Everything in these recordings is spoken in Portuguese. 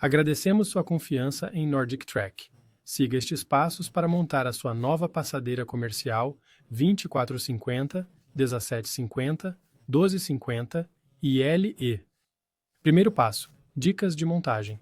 Agradecemos sua confiança em Nordic Track. Siga estes passos para montar a sua nova passadeira comercial 2450, 1750, 1250 e LE. Primeiro passo: dicas de montagem.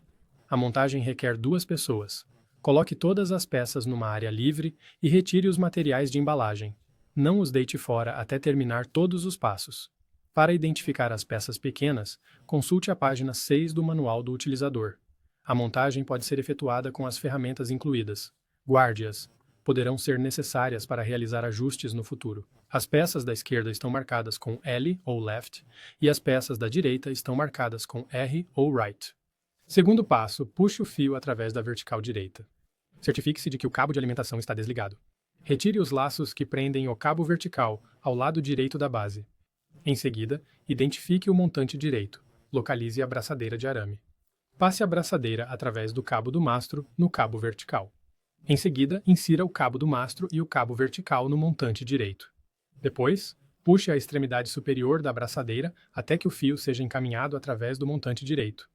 A montagem requer 2 pessoas. Coloque todas as peças numa área livre e retire os materiais de embalagem. Não os deite fora até terminar todos os passos. Para identificar as peças pequenas, consulte a página 6 do Manual do Utilizador. A montagem pode ser efetuada com as ferramentas incluídas. Guarde-as. Poderão ser necessárias para realizar ajustes no futuro. As peças da esquerda estão marcadas com L ou Left e as peças da direita estão marcadas com R ou Right. Segundo passo, puxe o fio através da vertical direita. Certifique-se de que o cabo de alimentação está desligado. Retire os laços que prendem o cabo vertical ao lado direito da base. Em seguida, identifique o montante direito. Localize a braçadeira de arame. Passe a braçadeira através do cabo do mastro no cabo vertical. Em seguida, insira o cabo do mastro e o cabo vertical no montante direito. Depois, puxe a extremidade superior da braçadeira até que o fio seja encaminhado através do montante direito.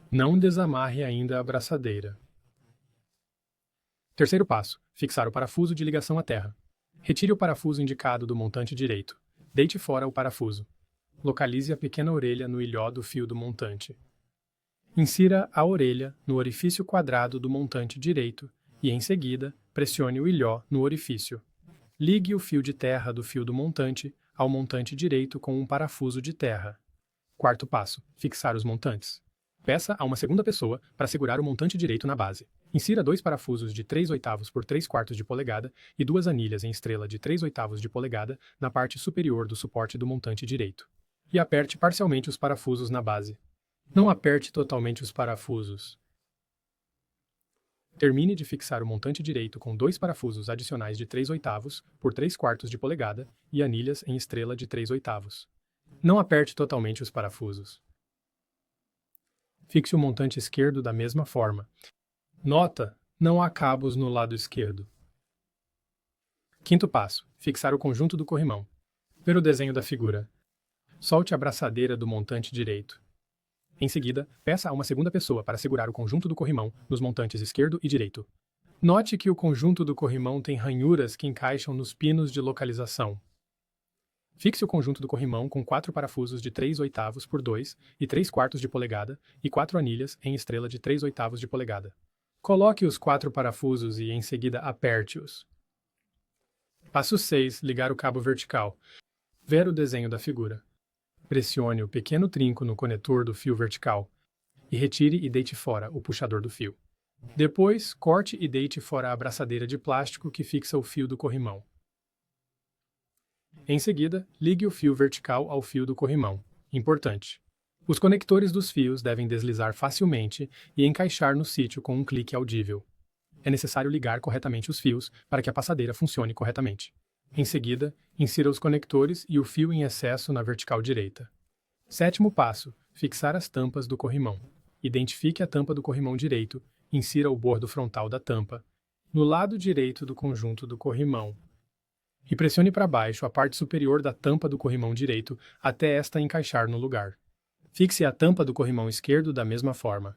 Não desamarre ainda a braçadeira. Terceiro passo: fixar o parafuso de ligação à terra. Retire o parafuso indicado do montante direito. Deite fora o parafuso. Localize a pequena orelha no ilhó do fio do montante. Insira a orelha no orifício quadrado do montante direito e, em seguida, pressione o ilhó no orifício. Ligue o fio de terra do fio do montante ao montante direito com um parafuso de terra. Quarto passo: fixar os montantes. Peça a uma segunda pessoa para segurar o montante direito na base. Insira 2 parafusos de 3/8 por 3/4 de polegada e 2 anilhas em estrela de 3/8 de polegada na parte superior do suporte do montante direito. E aperte parcialmente os parafusos na base. Não aperte totalmente os parafusos. Termine de fixar o montante direito com 2 parafusos adicionais de 3/8 por 3/4 de polegada e anilhas em estrela de 3/8. Não aperte totalmente os parafusos. Fixe o montante esquerdo da mesma forma. Nota: não há cabos no lado esquerdo. Quinto passo: fixar o conjunto do corrimão. Ver o desenho da figura. Solte a braçadeira do montante direito. Em seguida, peça a uma segunda pessoa para segurar o conjunto do corrimão nos montantes esquerdo e direito. Note que o conjunto do corrimão tem ranhuras que encaixam nos pinos de localização. Fixe o conjunto do corrimão com 4 parafusos de 3/8 por 2 e 3/4 de polegada e 4 anilhas em estrela de 3/8 de polegada. Coloque os 4 parafusos e, em seguida, aperte-os. Passo 6. Ligar o cabo vertical. Ver o desenho da figura. Pressione o pequeno trinco no conector do fio vertical e retire e deite fora o puxador do fio. Depois, corte e deite fora a braçadeira de plástico que fixa o fio do corrimão. Em seguida, ligue o fio vertical ao fio do corrimão. Importante: os conectores dos fios devem deslizar facilmente e encaixar no sítio com um clique audível. É necessário ligar corretamente os fios para que a passadeira funcione corretamente. Em seguida, insira os conectores e o fio em excesso na vertical direita. Sétimo passo: fixar as tampas do corrimão. Identifique a tampa do corrimão direito, insira o bordo frontal da tampa no lado direito do conjunto do corrimão e pressione para baixo a parte superior da tampa do corrimão direito até esta encaixar no lugar. Fixe a tampa do corrimão esquerdo da mesma forma.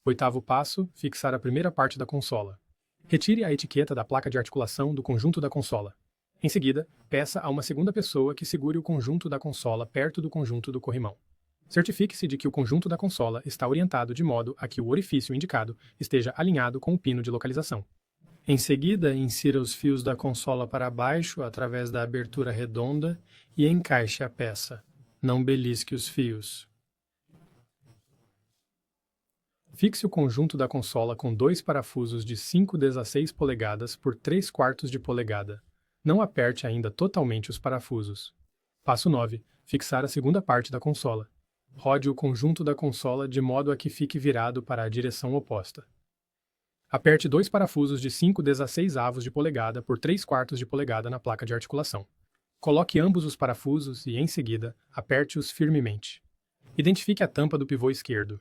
Oitavo passo: fixar a primeira parte da consola. Retire a etiqueta da placa de articulação do conjunto da consola. Em seguida, peça a uma segunda pessoa que segure o conjunto da consola perto do conjunto do corrimão. Certifique-se de que o conjunto da consola está orientado de modo a que o orifício indicado esteja alinhado com o pino de localização. Em seguida, insira os fios da consola para baixo através da abertura redonda e encaixe a peça. Não belisque os fios. Fixe o conjunto da consola com 2 parafusos de 5/16 polegadas por 3/4 de polegada. Não aperte ainda totalmente os parafusos. Passo 9. Fixar a segunda parte da consola. Rode o conjunto da consola de modo a que fique virado para a direção oposta. Aperte 2 parafusos de 5/16 de polegada por 3/4 de polegada na placa de articulação. Coloque ambos os parafusos e, em seguida, aperte-os firmemente. Identifique a tampa do pivô esquerdo.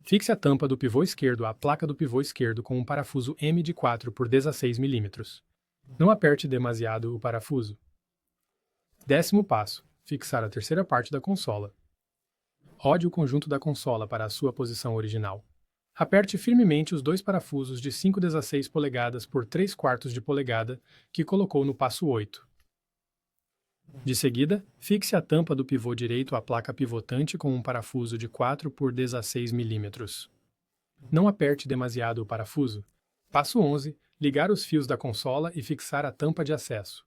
Fixe a tampa do pivô esquerdo à placa do pivô esquerdo com um parafuso M de 4 por 16 mm. Não aperte demasiado o parafuso. Décimo passo: fixar a terceira parte da consola. Rode o conjunto da consola para a sua posição original. Aperte firmemente os dois parafusos de 5/16 polegadas por 3/4 de polegada que colocou no passo 8. De seguida, fixe a tampa do pivô direito à placa pivotante com um parafuso de 4 por 16 mm. Não aperte demasiado o parafuso. Passo 11. Ligar os fios da consola e fixar a tampa de acesso.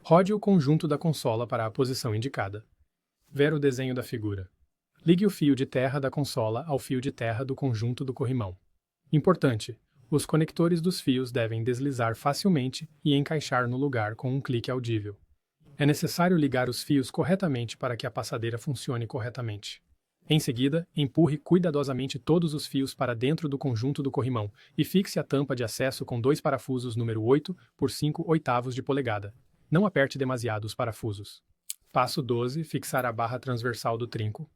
Rode o conjunto da consola para a posição indicada. Ver o desenho da figura. Ligue o fio de terra da consola ao fio de terra do conjunto do corrimão. Importante: os conectores dos fios devem deslizar facilmente e encaixar no lugar com um clique audível. É necessário ligar os fios corretamente para que a passadeira funcione corretamente. Em seguida, empurre cuidadosamente todos os fios para dentro do conjunto do corrimão e fixe a tampa de acesso com dois parafusos número 8 por 5/8 de polegada. Não aperte demasiado os parafusos. Passo 12. Fixar a barra transversal do trinco.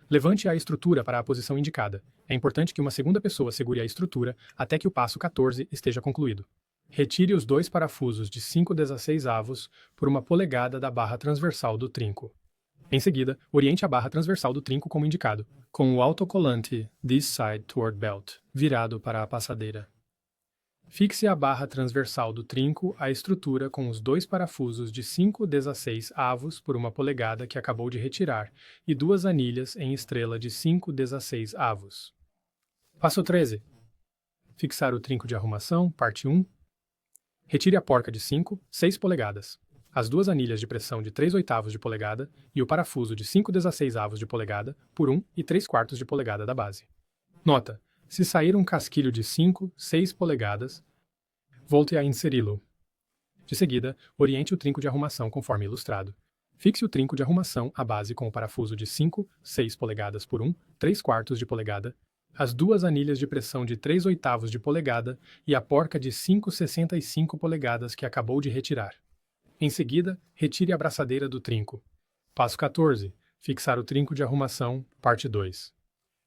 Levante a estrutura para a posição indicada. É importante que uma segunda pessoa segure a estrutura até que o passo 14 esteja concluído. Retire os dois parafusos de 5/16 por 1 polegada da barra transversal do trinco. Em seguida, oriente a barra transversal do trinco como indicado, com o autocolante This Side Toward Belt virado para a passadeira. Fixe a barra transversal do trinco à estrutura com os dois parafusos de 5/16 por 1 polegada que acabou de retirar e duas anilhas em estrela de 5/16. Passo 13. Fixar o trinco de arrumação, parte 1. Retire a porca de 5/6 polegadas, as duas anilhas de pressão de 3/8 de polegada e o parafuso de 5/16 de polegada por 1 e 3/4 de polegada da base. Nota: se sair um casquilho de 5/6 polegadas, volte a inseri-lo. De seguida, oriente o trinco de arrumação conforme ilustrado. Fixe o trinco de arrumação à base com o parafuso de 5/6 polegadas por 1, 3/4 de polegada, as duas anilhas de pressão de 3/8 de polegada e a porca de 5/65 polegadas que acabou de retirar. Em seguida, retire a braçadeira do trinco. Passo 14. Fixar o trinco de arrumação, parte 2.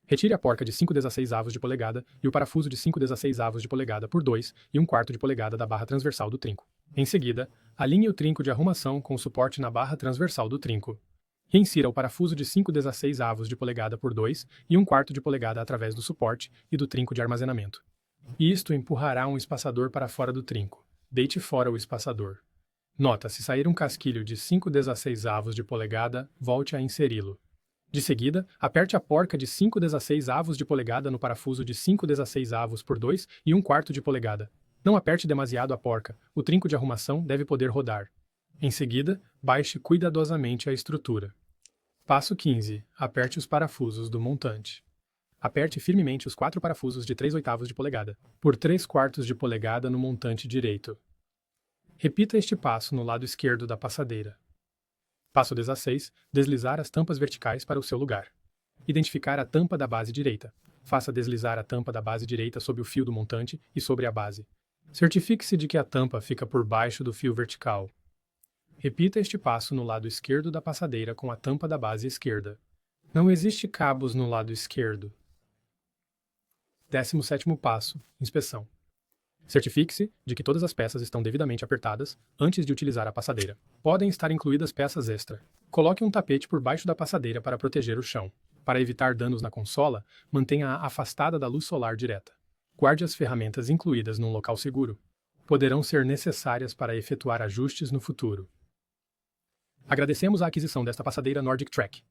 Retire a porca de 5/16 de polegada e o parafuso de 5/16 de polegada por 2 e 1/4 de polegada da barra transversal do trinco. Em seguida, alinhe o trinco de arrumação com o suporte na barra transversal do trinco. Reinsira o parafuso de 5/16 de polegada por 2 e 1/4 de polegada através do suporte e do trinco de armazenamento. Isto empurrará um espaçador para fora do trinco. Deite fora o espaçador. Nota: se sair um casquilho de 5/16 de polegada, volte a inseri-lo. De seguida, aperte a porca de 5/16 de polegada no parafuso de 5/16 por 2 e 1/4 de polegada. Não aperte demasiado a porca, o trinco de arrumação deve poder rodar. Em seguida, baixe cuidadosamente a estrutura. Passo 15. Aperte os parafusos do montante. Aperte firmemente os 4 parafusos de 3/8 de polegada, por 3/4 de polegada no montante direito. Repita este passo no lado esquerdo da passadeira. Passo 16. Deslizar as tampas verticais para o seu lugar. Identificar a tampa da base direita. Faça deslizar a tampa da base direita sob o fio do montante e sobre a base. Certifique-se de que a tampa fica por baixo do fio vertical. Repita este passo no lado esquerdo da passadeira com a tampa da base esquerda. Não existe cabos no lado esquerdo. 17º passo. Inspeção. Certifique-se de que todas as peças estão devidamente apertadas antes de utilizar a passadeira. Podem estar incluídas peças extra. Coloque um tapete por baixo da passadeira para proteger o chão. Para evitar danos na consola, mantenha-a afastada da luz solar direta. Guarde as ferramentas incluídas num local seguro. Poderão ser necessárias para efetuar ajustes no futuro. Agradecemos a aquisição desta passadeira Nordic Track.